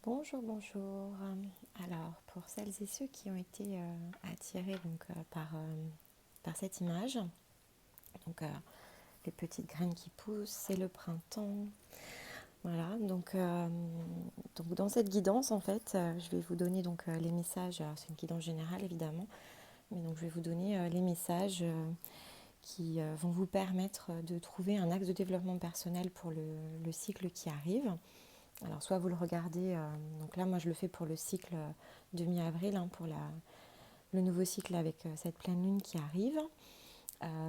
Bonjour, bonjour. Alors, pour celles et ceux qui ont été attirés par cette image, donc les petites graines qui poussent, c'est le printemps. Voilà, donc dans cette guidance, en fait, je vais vous donner les messages. Alors, c'est une guidance générale, évidemment, mais donc je vais vous donner les messages qui vont vous permettre de trouver un axe de développement personnel pour le cycle qui arrive. Alors soit vous le regardez, donc là moi je le fais pour le cycle de mi-avril, pour le nouveau cycle avec cette pleine lune qui arrive.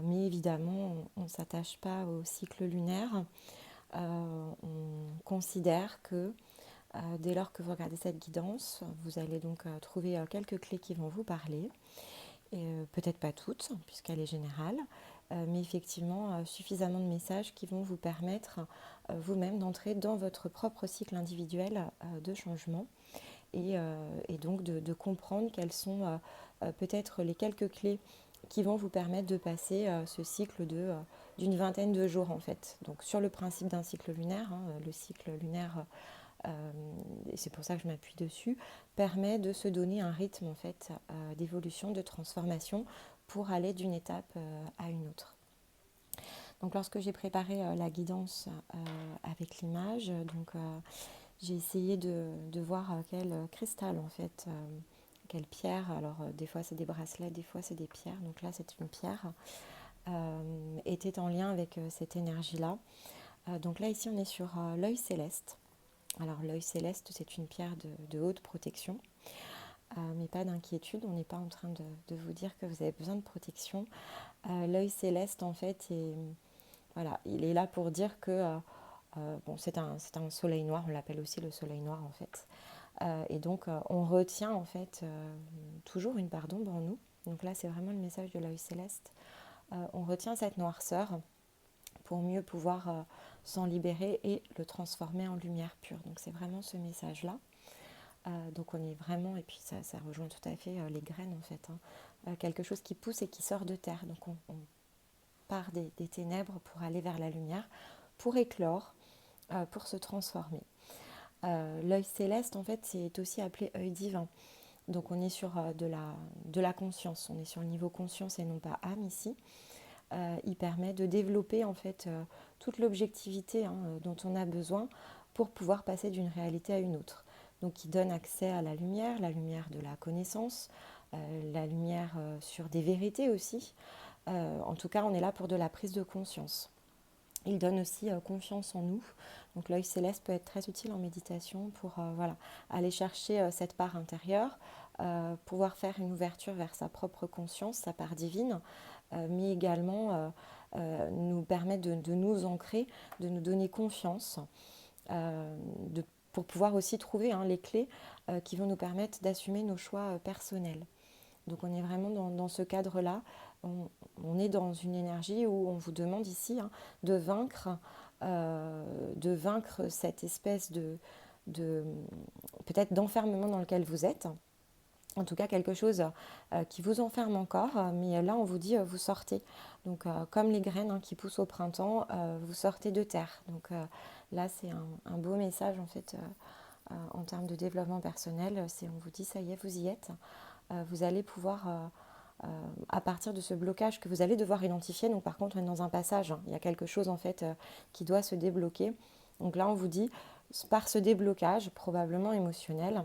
Mais évidemment on ne s'attache pas au cycle lunaire. On considère que dès lors que vous regardez cette guidance, vous allez donc trouver quelques clés qui vont vous parler. Et peut-être pas toutes, puisqu'elle est générale, mais effectivement suffisamment de messages qui vont vous permettre vous-même d'entrer dans votre propre cycle individuel de changement et donc de comprendre quelles sont peut-être les quelques clés qui vont vous permettre de passer ce cycle d'une vingtaine de jours en fait. Donc sur le principe d'un cycle lunaire, le cycle lunaire, et c'est pour ça que je m'appuie dessus, permet de se donner un rythme en fait d'évolution, de transformation pour aller d'une étape à une autre. Donc lorsque j'ai préparé la guidance avec l'image, j'ai essayé de voir quel cristal en fait, quelle pierre. Alors des fois c'est des bracelets, des fois c'est des pierres. Donc là c'est une pierre était en lien avec cette énergie-là. Donc là ici on est sur l'œil céleste. Alors l'œil céleste c'est une pierre de haute protection. Mais pas d'inquiétude, on n'est pas en train de vous dire que vous avez besoin de protection. L'œil céleste en fait voilà, il est là pour dire que bon, c'est un soleil noir, on l'appelle aussi le soleil noir en fait. Et donc on retient en fait toujours une part d'ombre en nous. Donc là c'est vraiment le message de l'œil céleste. On retient cette noirceur pour mieux pouvoir s'en libérer et le transformer en lumière pure. Donc c'est vraiment ce message-là. Donc on est vraiment, et puis ça rejoint tout à fait les graines en fait, quelque chose qui pousse et qui sort de terre. Donc on part des ténèbres pour aller vers la lumière, pour éclore, pour se transformer. L'œil céleste en fait c'est aussi appelé œil divin. Donc on est sur de la conscience, on est sur le niveau conscience et non pas âme ici. Il permet de développer en fait toute l'objectivité dont on a besoin pour pouvoir passer d'une réalité à une autre. Donc il donne accès à la lumière de la connaissance, la lumière sur des vérités aussi. En tout cas, on est là pour de la prise de conscience. Il donne aussi confiance en nous. Donc l'œil céleste peut être très utile en méditation pour voilà, aller chercher cette part intérieure, pouvoir faire une ouverture vers sa propre conscience, sa part divine, mais également nous permettre de nous ancrer, de nous donner confiance, pour pouvoir aussi trouver les clés qui vont nous permettre d'assumer nos choix personnels. Donc on est vraiment dans ce cadre-là. On est dans une énergie où on vous demande ici de vaincre cette espèce de peut-être d'enfermement dans lequel vous êtes. En tout cas, quelque chose qui vous enferme encore, mais là, on vous dit, vous sortez. Donc, comme les graines qui poussent au printemps, vous sortez de terre. Donc là, c'est un beau message, en fait, en termes de développement personnel. C'est, on vous dit, ça y est, vous y êtes. Vous allez pouvoir, à partir de ce blocage que vous allez devoir identifier, donc par contre, on est dans un passage. Il y a quelque chose, en fait, qui doit se débloquer. Donc là, on vous dit, par ce déblocage, probablement émotionnel,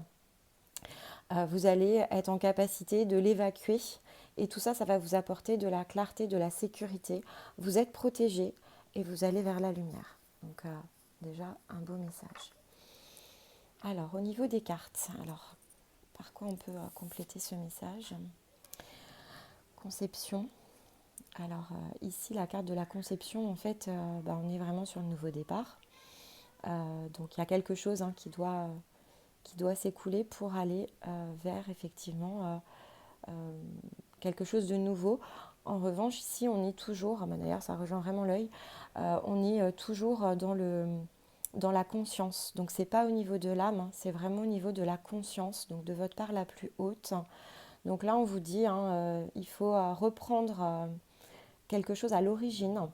vous allez être en capacité de l'évacuer et tout ça, ça va vous apporter de la clarté, de la sécurité. Vous êtes protégé et vous allez vers la lumière. Donc déjà, un beau message. Alors, au niveau des cartes, alors, par quoi on peut compléter ce message? Conception. Alors ici, la carte de la conception, en fait, on est vraiment sur le nouveau départ. Donc il y a quelque chose qui doit s'écouler pour aller vers effectivement quelque chose de nouveau. En revanche, ici, on est toujours, d'ailleurs ça rejoint vraiment l'œil, on est toujours dans la conscience. Donc c'est pas au niveau de l'âme, c'est vraiment au niveau de la conscience, donc de votre part la plus haute. Donc là, on vous dit, il faut reprendre quelque chose à l'origine.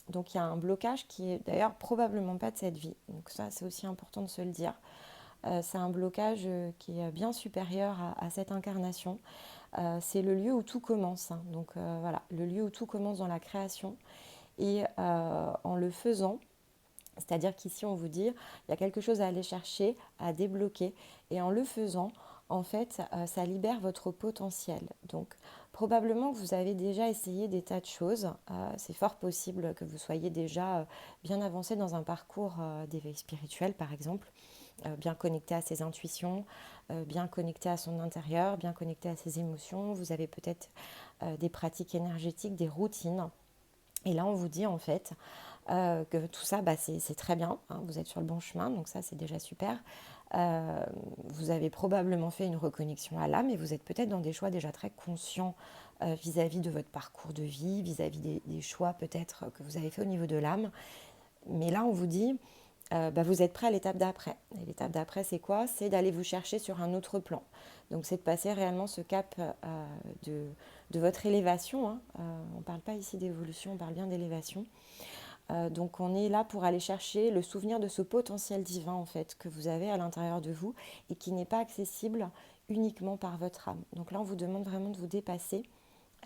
Donc il y a un blocage qui est d'ailleurs probablement pas de cette vie. Donc ça, c'est aussi important de se le dire. c'est un blocage qui est bien supérieur à cette incarnation. C'est le lieu où tout commence, hein. Donc voilà, le lieu où tout commence dans la création. Et en le faisant, c'est-à-dire qu'ici on vous dit, il y a quelque chose à aller chercher, à débloquer. Et en le faisant, en fait, ça libère votre potentiel. Donc probablement que vous avez déjà essayé des tas de choses. C'est fort possible que vous soyez déjà bien avancé dans un parcours d'éveil spirituel, par exemple. Bien connecté à ses intuitions, bien connecté à son intérieur, bien connecté à ses émotions. Vous avez peut-être des pratiques énergétiques, des routines. Et là, on vous dit en fait que tout ça, bah, c'est très bien, hein, vous êtes sur le bon chemin, donc ça, c'est déjà super. Vous avez probablement fait une reconnexion à l'âme et vous êtes peut-être dans des choix déjà très conscients vis-à-vis de votre parcours de vie, vis-à-vis des choix peut-être que vous avez fait au niveau de l'âme. Mais là, on vous dit, bah, vous êtes prêt à l'étape d'après. Et l'étape d'après, c'est quoi? C'est d'aller vous chercher sur un autre plan. Donc, c'est de passer réellement ce cap de votre élévation, hein. On ne parle pas ici d'évolution, on parle bien d'élévation. Donc, on est là pour aller chercher le souvenir de ce potentiel divin, en fait, que vous avez à l'intérieur de vous et qui n'est pas accessible uniquement par votre âme. Donc là, on vous demande vraiment de vous dépasser,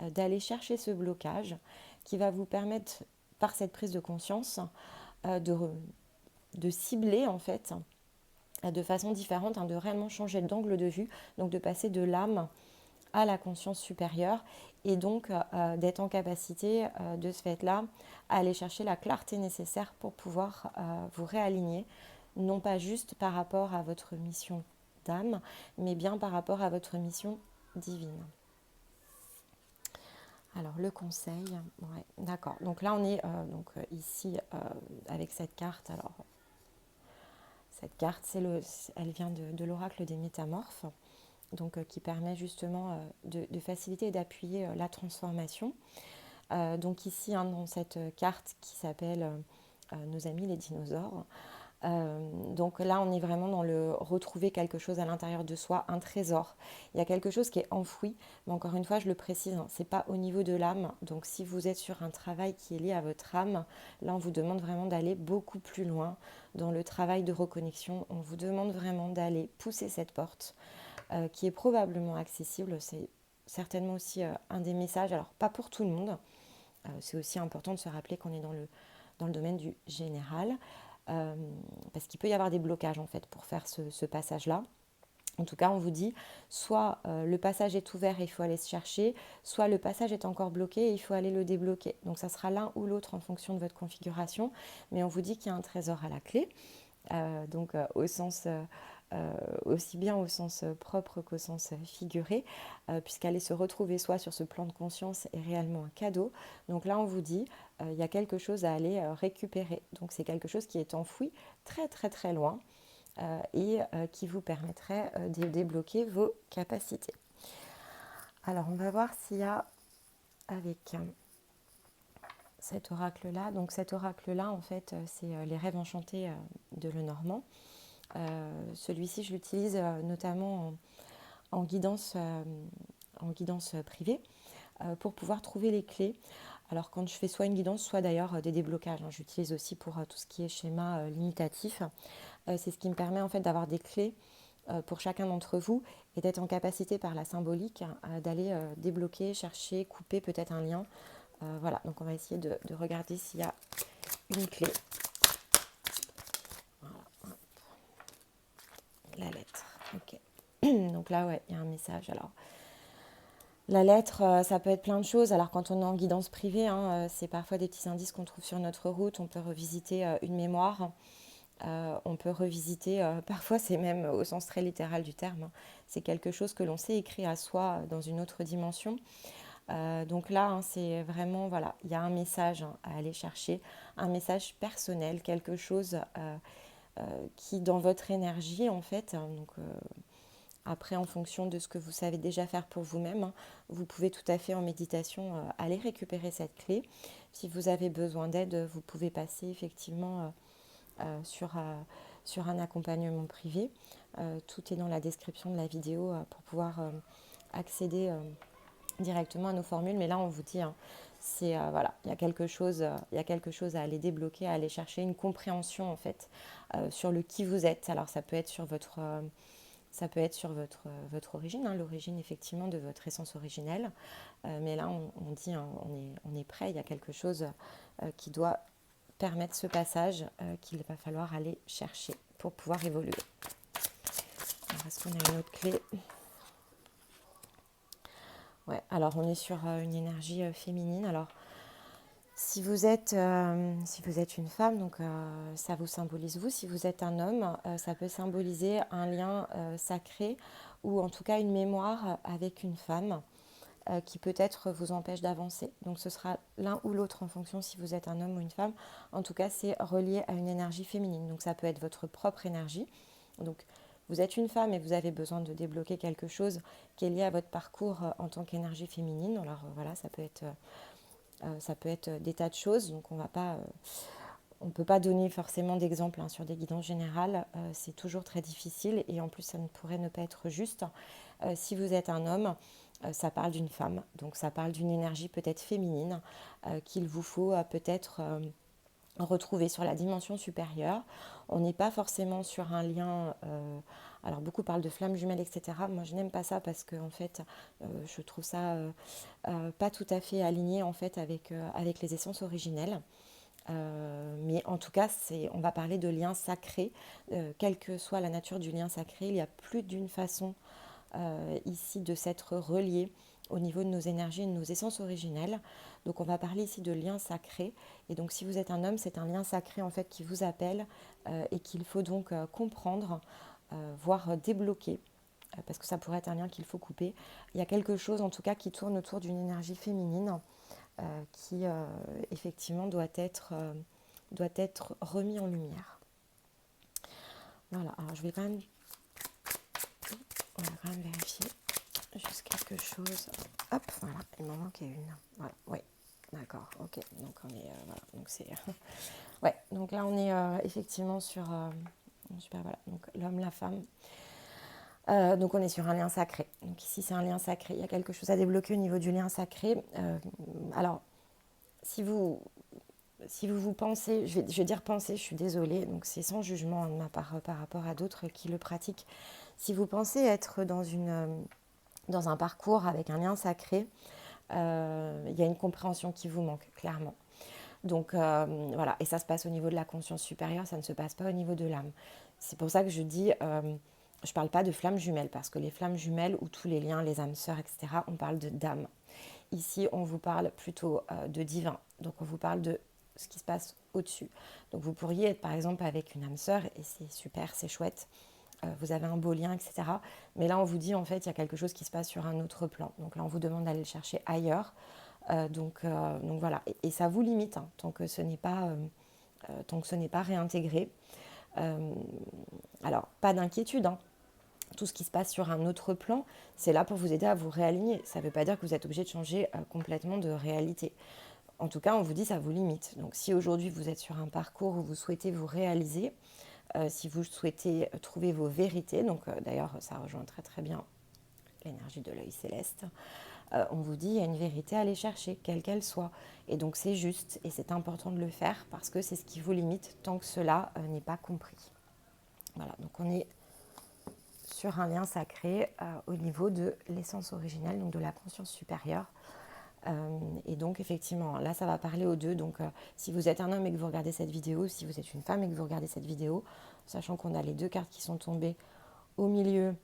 d'aller chercher ce blocage qui va vous permettre, par cette prise de conscience, de cibler en fait de façon différente, hein, de réellement changer d'angle de vue, donc de passer de l'âme à la conscience supérieure et donc d'être en capacité de ce fait-là à aller chercher la clarté nécessaire pour pouvoir vous réaligner, non pas juste par rapport à votre mission d'âme, mais bien par rapport à votre mission divine. Alors le conseil, ouais, d'accord. Donc là on est ici avec cette carte. Alors cette carte, elle vient de l'oracle des métamorphes, donc qui permet justement de faciliter et d'appuyer la transformation. Donc ici, hein, dans cette carte qui s'appelle Nos amis les dinosaures, donc là, on est vraiment dans le retrouver quelque chose à l'intérieur de soi, un trésor. Il y a quelque chose qui est enfoui, mais encore une fois, je le précise, hein, c'est pas au niveau de l'âme. Donc si vous êtes sur un travail qui est lié à votre âme, là, on vous demande vraiment d'aller beaucoup plus loin dans le travail de reconnexion. On vous demande vraiment d'aller pousser cette porte qui est probablement accessible. C'est certainement aussi un des messages, alors pas pour tout le monde. C'est aussi important de se rappeler qu'on est dans le domaine du général. Parce qu'il peut y avoir des blocages en fait pour faire ce passage-là. En tout cas, on vous dit, soit le passage est ouvert et il faut aller se chercher, soit le passage est encore bloqué et il faut aller le débloquer. Donc ça sera l'un ou l'autre en fonction de votre configuration, mais on vous dit qu'il y a un trésor à la clé, au sens aussi bien au sens propre qu'au sens figuré, puisqu'aller se retrouver soi sur ce plan de conscience est réellement un cadeau. Donc là, on vous dit, il y a quelque chose à aller récupérer. Donc c'est quelque chose qui est enfoui très très très loin et qui vous permettrait de débloquer vos capacités. Alors on va voir s'il y a avec cet oracle-là. Donc cet oracle-là, en fait, c'est les rêves enchantés de Lenormand. Celui-ci, je l'utilise notamment en guidance privée pour pouvoir trouver les clés. Alors quand je fais soit une guidance, soit d'ailleurs des déblocages, hein, j'utilise aussi pour tout ce qui est schéma limitatif. C'est ce qui me permet en fait d'avoir des clés pour chacun d'entre vous et d'être en capacité par la symbolique d'aller débloquer, chercher, couper peut-être un lien. Voilà, donc on va essayer de regarder s'il y a une clé. Voilà. La lettre, ok. Donc là, ouais, il y a un message. Alors, la lettre, ça peut être plein de choses. Alors, quand on est en guidance privée, hein, c'est parfois des petits indices qu'on trouve sur notre route. On peut revisiter une mémoire. On peut revisiter, parfois c'est même au sens très littéral du terme, hein. C'est quelque chose que l'on sait écrire à soi dans une autre dimension. Donc là, hein, c'est vraiment, voilà, il y a un message hein, à aller chercher, un message personnel, quelque chose qui, dans votre énergie, en fait, hein, après, en fonction de ce que vous savez déjà faire pour vous-même, hein, vous pouvez tout à fait en méditation aller récupérer cette clé. Si vous avez besoin d'aide, vous pouvez passer effectivement sur un accompagnement privé. Tout est dans la description de la vidéo pour pouvoir accéder directement à nos formules. Mais là, on vous dit, hein, voilà, il y a quelque chose à aller débloquer, à aller chercher une compréhension en fait sur le qui vous êtes. Alors ça peut être sur votre origine, hein, l'origine effectivement de votre essence originelle. Mais là, on dit, hein, on est prêt, il y a quelque chose qui doit permettre ce passage qu'il va falloir aller chercher pour pouvoir évoluer. Alors, est-ce qu'on a une autre clé? Ouais, alors on est sur une énergie féminine. Alors, si vous êtes une femme, donc ça vous symbolise vous. Si vous êtes un homme, ça peut symboliser un lien sacré ou en tout cas une mémoire avec une femme qui peut-être vous empêche d'avancer. Donc ce sera l'un ou l'autre en fonction si vous êtes un homme ou une femme. En tout cas, c'est relié à une énergie féminine. Donc ça peut être votre propre énergie. Donc vous êtes une femme et vous avez besoin de débloquer quelque chose qui est lié à votre parcours en tant qu'énergie féminine. Alors voilà, ça peut être des tas de choses. Donc on ne peut pas donner forcément d'exemple hein, sur des guidances générales. C'est toujours très difficile et en plus ça ne pourrait ne pas être juste. Si vous êtes un homme, ça parle d'une femme, donc ça parle d'une énergie peut-être féminine qu'il vous faut peut-être retrouver sur la dimension supérieure. On n'est pas forcément sur un lien, alors beaucoup parlent de flammes jumelles, etc. Moi je n'aime pas ça parce que en fait je trouve ça pas tout à fait aligné en fait avec les essences originelles. Mais en tout cas, on va parler de lien sacré. Quelle que soit la nature du lien sacré, il y a plus d'une façon ici de s'être relié au niveau de nos énergies et de nos essences originelles. Donc on va parler ici de lien sacré. Et donc si vous êtes un homme, c'est un lien sacré en fait qui vous appelle et qu'il faut donc comprendre, voire débloquer. Parce que ça pourrait être un lien qu'il faut couper. Il y a quelque chose en tout cas qui tourne autour d'une énergie féminine qui effectivement doit être remis en lumière. Voilà, alors je vais quand même, on va quand même vérifier juste quelque chose. Hop, voilà, il m'en manquait une. Voilà, oui, d'accord, ok. Donc on est, voilà, donc c'est, ouais, donc là on est effectivement sur, super, voilà, donc l'homme, la femme. Donc on est sur un lien sacré. Donc ici c'est un lien sacré. Il y a quelque chose à débloquer au niveau du lien sacré. Alors si vous pensez, je vais dire penser, je suis désolée, donc c'est sans jugement de ma part par rapport à d'autres qui le pratiquent. Si vous pensez être dans un parcours avec un lien sacré, il y a une compréhension qui vous manque, clairement. Donc voilà, et ça se passe au niveau de la conscience supérieure, ça ne se passe pas au niveau de l'âme. C'est pour ça que je dis, je ne parle pas de flammes jumelles, parce que les flammes jumelles ou tous les liens, les âmes sœurs, etc., on parle d'âme. Ici, on vous parle plutôt de divin, donc on vous parle de ce qui se passe au-dessus. Donc vous pourriez être par exemple avec une âme sœur, et c'est super, c'est chouette, vous avez un beau lien, etc. Mais là, on vous dit en fait, il y a quelque chose qui se passe sur un autre plan. Donc là, on vous demande d'aller le chercher ailleurs. Donc voilà, et ça vous limite hein, tant que ce n'est pas réintégré. Alors, pas d'inquiétude, hein. Tout ce qui se passe sur un autre plan, c'est là pour vous aider à vous réaligner. Ça ne veut pas dire que vous êtes obligé de changer complètement de réalité. En tout cas, on vous dit ça vous limite. Donc si aujourd'hui vous êtes sur un parcours où vous souhaitez vous réaliser, si vous souhaitez trouver vos vérités, donc d'ailleurs ça rejoint très très bien l'énergie de l'œil céleste, on vous dit il y a une vérité à aller chercher, quelle qu'elle soit. Et donc c'est juste et c'est important de le faire parce que c'est ce qui vous limite tant que cela n'est pas compris. Voilà, donc on est sur un lien sacré au niveau de l'essence originelle, donc de la conscience supérieure. Et donc effectivement, là ça va parler aux deux. Donc si vous êtes un homme et que vous regardez cette vidéo, si vous êtes une femme et que vous regardez cette vidéo, sachant qu'on a les deux cartes qui sont tombées au milieu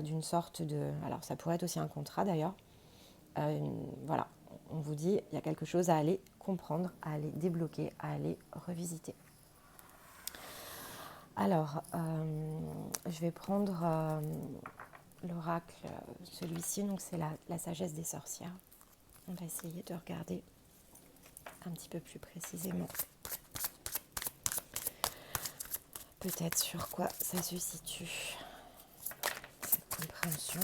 d'une sorte de... Alors ça pourrait être aussi un contrat d'ailleurs. Voilà, on vous dit il y a quelque chose à aller comprendre, à aller débloquer, à aller revisiter. Alors, je vais prendre l'oracle, celui-ci, donc c'est la sagesse des sorcières. On va essayer de regarder un petit peu plus précisément peut-être sur quoi ça se situe, cette compréhension.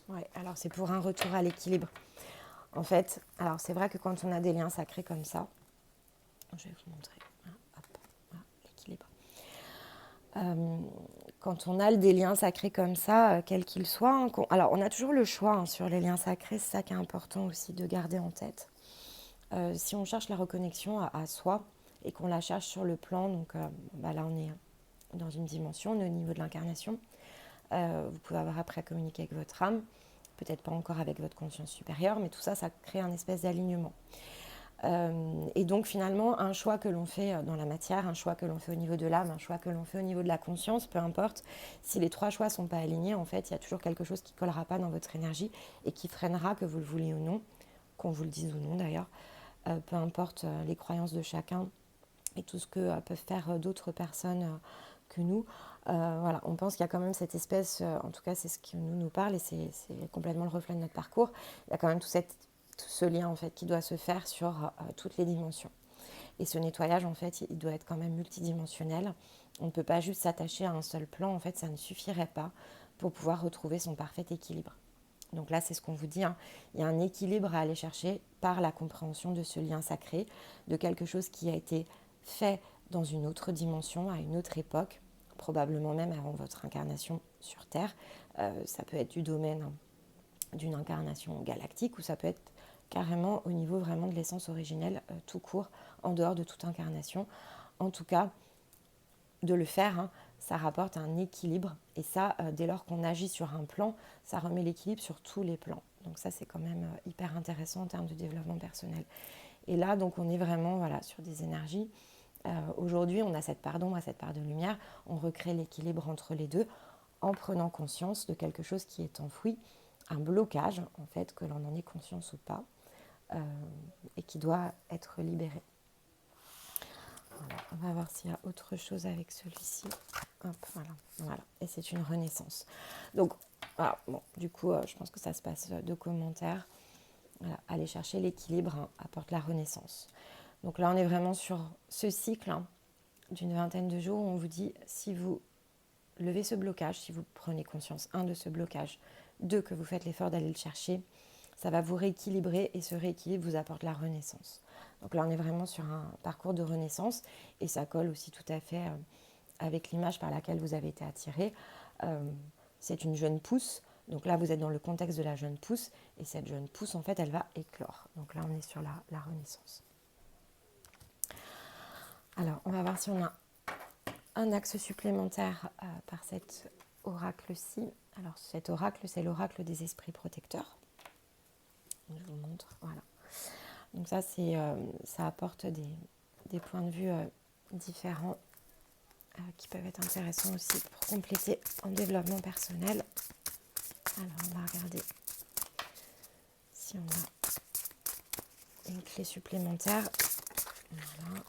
Ouais, alors c'est pour un retour à l'équilibre. En fait, alors c'est vrai que quand on a des liens sacrés comme ça, je vais vous montrer, hop, l'équilibre. quand on a des liens sacrés comme ça, quels qu'ils soient, hein, alors on a toujours le choix hein, sur les liens sacrés, c'est ça qui est important aussi de garder en tête. Si on cherche la reconnexion à soi et qu'on la cherche sur le plan, donc là on est dans une dimension, on est au niveau de l'incarnation. Vous pouvez avoir après à communiquer avec votre âme, peut-être pas encore avec votre conscience supérieure, mais tout ça, ça crée un espèce d'alignement. Et donc finalement, un choix que l'on fait dans la matière, un choix que l'on fait au niveau de l'âme, un choix que l'on fait au niveau de la conscience, peu importe, si les 3 choix ne sont pas alignés, en fait, il y a toujours quelque chose qui ne collera pas dans votre énergie et qui freinera, que vous le vouliez ou non, qu'on vous le dise ou non d'ailleurs, peu importe les croyances de chacun et tout ce que peuvent faire d'autres personnes que nous. Voilà, on pense qu'il y a quand même cette espèce, en tout cas c'est ce qui nous parle et c'est complètement le reflet de notre parcours, il y a quand même tout ce lien en fait qui doit se faire sur toutes les dimensions. Et ce nettoyage en fait, il doit être quand même multidimensionnel. On ne peut pas juste s'attacher à un seul plan, en fait ça ne suffirait pas pour pouvoir retrouver son parfait équilibre. Donc là, c'est ce qu'on vous dit, hein. Il y a un équilibre à aller chercher par la compréhension de ce lien sacré, de quelque chose qui a été fait dans une autre dimension, à une autre époque, probablement même avant votre incarnation sur Terre. Ça peut être du domaine d'une incarnation galactique ou ça peut être carrément au niveau vraiment de l'essence originelle, tout court, en dehors de toute incarnation. En tout cas, de le faire, hein, ça rapporte un équilibre. Et ça, dès lors qu'on agit sur un plan, ça remet l'équilibre sur tous les plans. Donc ça, c'est quand même hyper intéressant en termes de développement personnel. Et là, donc, on est vraiment sur des énergies. Aujourd'hui, on a cette part d'ombre, cette part de lumière. On recrée l'équilibre entre les deux en prenant conscience de quelque chose qui est enfoui, un blocage, en fait, que l'on en ait conscience ou pas, et qui doit être libéré. Voilà, on va voir s'il y a autre chose avec celui-ci. Hop, voilà. Et c'est une renaissance. Donc, voilà, bon, du coup, je pense que ça se passe de commentaires. Voilà, aller chercher l'équilibre apporte la renaissance. Donc là, on est vraiment sur ce cycle d'une 20aine de jours où on vous dit, si vous levez ce blocage, si vous prenez conscience, 1, de ce blocage, 2, que vous faites l'effort d'aller le chercher, ça va vous rééquilibrer et ce rééquilibre vous apporte la renaissance. Donc là, on est vraiment sur un parcours de renaissance et ça colle aussi tout à fait avec l'image par laquelle vous avez été attiré. C'est une jeune pousse. Donc là, vous êtes dans le contexte de la jeune pousse et cette jeune pousse, en fait, elle va éclore. Donc là, on est sur la renaissance. Alors, on va voir si on a un axe supplémentaire par cet oracle-ci. Alors, cet oracle, c'est l'oracle des esprits protecteurs. Je vous montre, voilà. Donc ça, ça apporte des points de vue différents qui peuvent être intéressants aussi pour compléter en développement personnel. Alors, on va regarder si on a une clé supplémentaire. Voilà.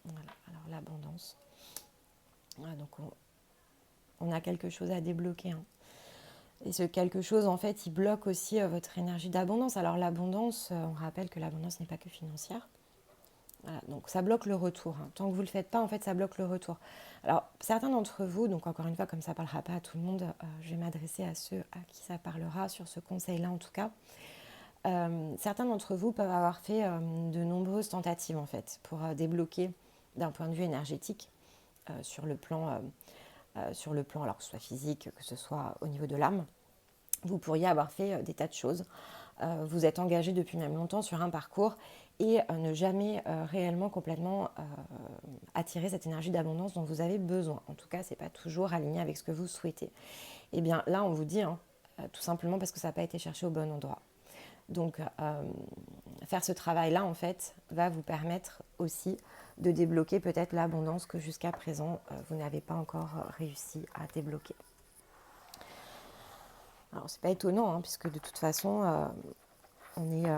Voilà. Alors, l'abondance. Voilà, donc, on a quelque chose à débloquer. Hein. Et ce quelque chose, en fait, il bloque aussi votre énergie d'abondance. Alors, l'abondance, on rappelle que l'abondance n'est pas que financière. Voilà, donc ça bloque le retour. Hein. Tant que vous ne le faites pas, en fait, ça bloque le retour. Alors, certains d'entre vous, donc encore une fois, comme ça ne parlera pas à tout le monde, je vais m'adresser à ceux à qui ça parlera sur ce conseil-là en tout cas. Certains d'entre vous peuvent avoir fait de nombreuses tentatives, en fait, pour débloquer d'un point de vue énergétique sur le plan, alors que ce soit physique, que ce soit au niveau de l'âme. Vous pourriez avoir fait des tas de choses. Vous êtes engagé depuis même longtemps sur un parcours et ne jamais réellement complètement attirer cette énergie d'abondance dont vous avez besoin. En tout cas, ce n'est pas toujours aligné avec ce que vous souhaitez. Et bien là, on vous dit, tout simplement parce que ça n'a pas été cherché au bon endroit. Donc, faire ce travail-là, en fait, va vous permettre aussi de débloquer peut-être l'abondance que jusqu'à présent, vous n'avez pas encore réussi à débloquer. Alors, c'est pas étonnant, puisque de toute façon, on est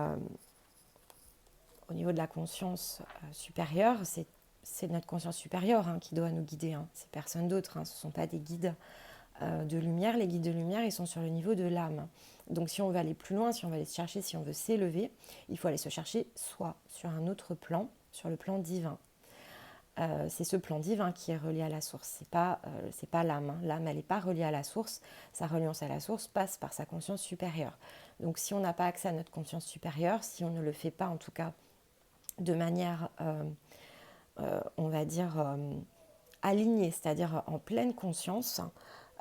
au niveau de la conscience supérieure, c'est notre conscience supérieure qui doit nous guider, c'est personne d'autre, ce ne sont pas des guides de lumière. Les guides de lumière, ils sont sur le niveau de l'âme. Donc si on veut aller plus loin, si on veut aller se chercher, si on veut s'élever, il faut aller se chercher soit sur un autre plan, sur le plan divin. C'est ce plan divin qui est relié à la source, c'est pas l'âme. L'âme, elle n'est pas reliée à la source, sa reliance à la source passe par sa conscience supérieure. Donc si on n'a pas accès à notre conscience supérieure, si on ne le fait pas en tout cas de manière on va dire, aligné, c'est-à-dire en pleine conscience,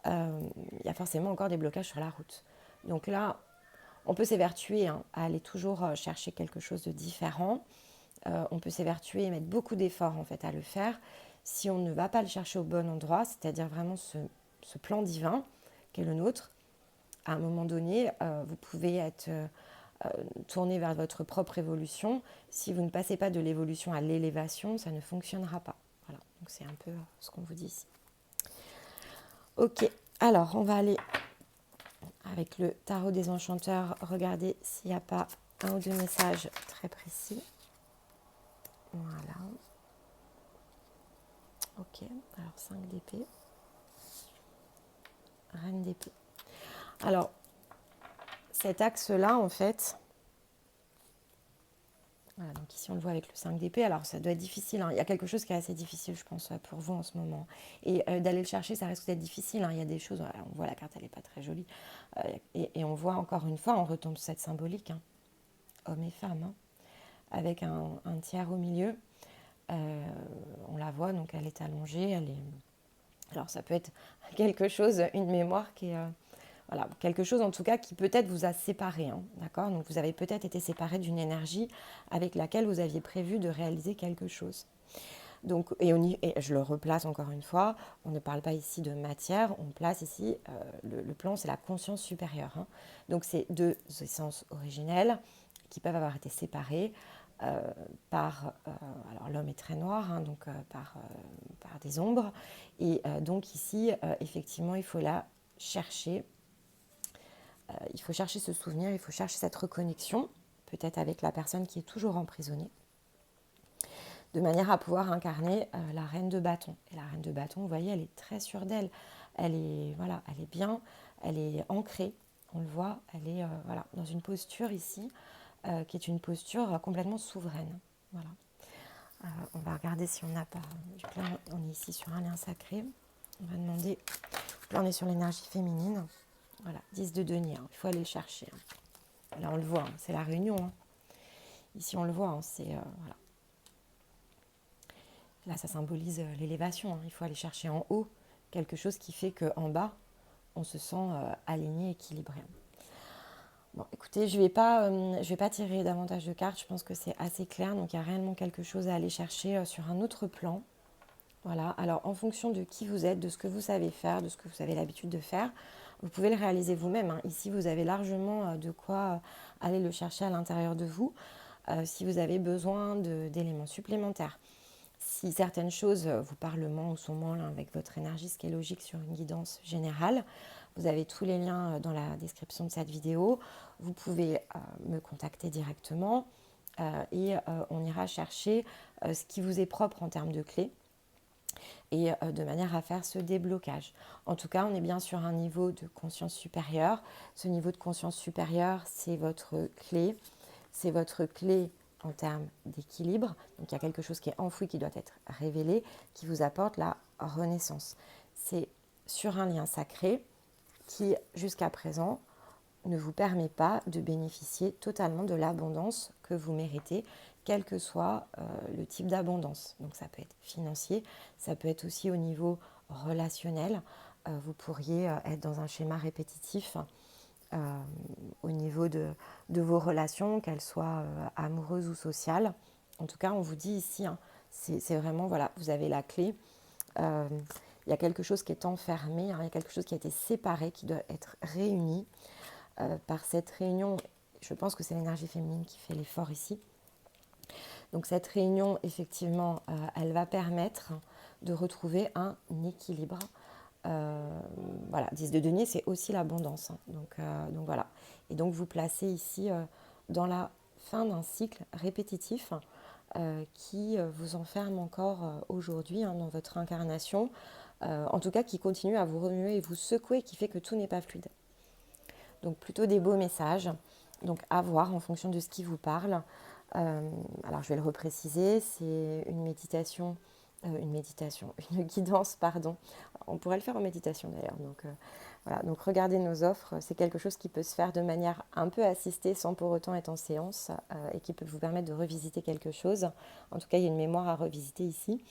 il y a forcément encore des blocages sur la route. Donc là, on peut s'évertuer à aller toujours chercher quelque chose de différent. On peut s'évertuer et mettre beaucoup d'efforts en fait à le faire. Si on ne va pas le chercher au bon endroit, c'est-à-dire vraiment ce plan divin qui est le nôtre, à un moment donné, vous pouvez être tourné vers votre propre évolution. Si vous ne passez pas de l'évolution à l'élévation, ça ne fonctionnera pas. Voilà, donc c'est un peu ce qu'on vous dit ici. Ok, alors on va aller avec le tarot des enchanteurs, regarder s'il n'y a pas un ou deux messages très précis. Voilà. Ok, alors 5 d'épée. Reine d'épée. Alors, cet axe-là, en fait, voilà, donc ici on le voit avec le 5 d'épée, alors ça doit être difficile, hein. Il y a quelque chose qui est assez difficile, je pense, pour vous en ce moment. Et d'aller le chercher, ça risque d'être difficile, hein. Il y a des choses, voilà, on voit la carte, elle n'est pas très jolie. Et on voit encore une fois, on retombe sur cette symbolique, hein, homme et femme, hein, avec un tiers au milieu. On la voit, donc elle est allongée, elle est... Alors ça peut être quelque chose, une mémoire qui est... voilà, quelque chose en tout cas qui peut-être vous a séparé, hein, d'accord ? Donc vous avez peut-être été séparé d'une énergie avec laquelle vous aviez prévu de réaliser quelque chose. Donc, et je le replace encore une fois, on ne parle pas ici de matière, on place ici, le plan c'est la conscience supérieure, hein. Donc c'est deux essences originelles qui peuvent avoir été séparées par, alors l'homme est très noir, hein, donc par des ombres, et donc ici, effectivement, il faut la chercher. Il faut chercher ce souvenir, il faut chercher cette reconnexion, peut-être avec la personne qui est toujours emprisonnée, de manière à pouvoir incarner la reine de bâton. Et la reine de bâton, vous voyez, elle est très sûre d'elle. Elle est, voilà, elle est bien, elle est ancrée, on le voit, elle est voilà, dans une posture ici, qui est une posture complètement souveraine. Voilà. On va regarder si on n'a pas du plein. On est ici sur un lien sacré. On va demander, là on est sur l'énergie féminine. Voilà, 10 de denier, hein. Il faut aller le chercher, hein. Là on le voit, hein, c'est la réunion, hein. Ici on le voit, hein, c'est voilà. Là ça symbolise l'élévation, hein. Il faut aller chercher en haut quelque chose qui fait qu'en bas on se sent aligné, équilibré. Bon, écoutez, je vais pas tirer davantage de cartes, je pense que c'est assez clair, donc il y a réellement quelque chose à aller chercher sur un autre plan. Voilà, alors en fonction de qui vous êtes, de ce que vous savez faire, de ce que vous avez l'habitude de faire, vous pouvez le réaliser vous-même, hein. Ici, vous avez largement de quoi aller le chercher à l'intérieur de vous, si vous avez besoin d'éléments supplémentaires. Si certaines choses vous parlent moins ou sont moins là avec votre énergie, ce qui est logique sur une guidance générale, vous avez tous les liens dans la description de cette vidéo. Vous pouvez me contacter directement et on ira chercher ce qui vous est propre en termes de clés et de manière à faire ce déblocage. En tout cas, on est bien sur un niveau de conscience supérieure. Ce niveau de conscience supérieure, c'est votre clé. C'est votre clé en termes d'équilibre. Donc il y a quelque chose qui est enfoui, qui doit être révélé, qui vous apporte la renaissance. C'est sur un lien sacré qui, jusqu'à présent, ne vous permet pas de bénéficier totalement de l'abondance que vous méritez, quel que soit le type d'abondance. Donc ça peut être financier, ça peut être aussi au niveau relationnel. Vous pourriez être dans un schéma répétitif au niveau de vos relations, qu'elles soient amoureuses ou sociales. En tout cas, on vous dit ici, hein, c'est vraiment, voilà, vous avez la clé. Il y a quelque chose qui est enfermé, hein, il y a quelque chose qui a été séparé, qui doit être réuni. Par cette réunion, je pense que c'est l'énergie féminine qui fait l'effort ici. Donc cette réunion, effectivement, elle va permettre de retrouver un équilibre. Voilà, 10 de denier, c'est aussi l'abondance, hein. Donc voilà. Et donc vous placez ici dans la fin d'un cycle répétitif qui vous enferme encore aujourd'hui, hein, dans votre incarnation, en tout cas qui continue à vous remuer et vous secouer, qui fait que tout n'est pas fluide. Donc plutôt des beaux messages, donc à voir en fonction de ce qui vous parle. Alors je vais le repréciser, c'est une méditation, une guidance, pardon. On pourrait le faire en méditation d'ailleurs. Donc Voilà, donc regardez nos offres, c'est quelque chose qui peut se faire de manière un peu assistée sans pour autant être en séance et qui peut vous permettre de revisiter quelque chose. En tout cas, il y a une mémoire à revisiter ici.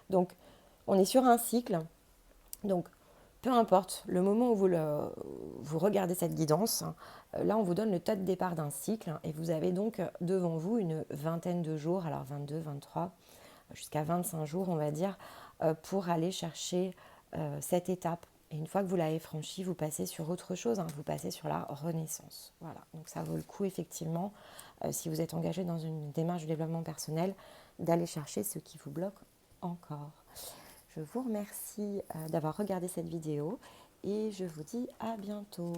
Donc, on est sur un cycle. Donc, peu importe le moment où vous regardez cette guidance, là, on vous donne le tas de départ d'un cycle et vous avez donc devant vous une vingtaine de jours, alors 22, 23, jusqu'à 25 jours, on va dire, pour aller chercher cette étape. Et une fois que vous l'avez franchie, vous passez sur autre chose, hein, vous passez sur la renaissance. Voilà, donc ça vaut le coup effectivement, si vous êtes engagé dans une démarche de développement personnel, d'aller chercher ce qui vous bloque encore. Je vous remercie d'avoir regardé cette vidéo et je vous dis à bientôt.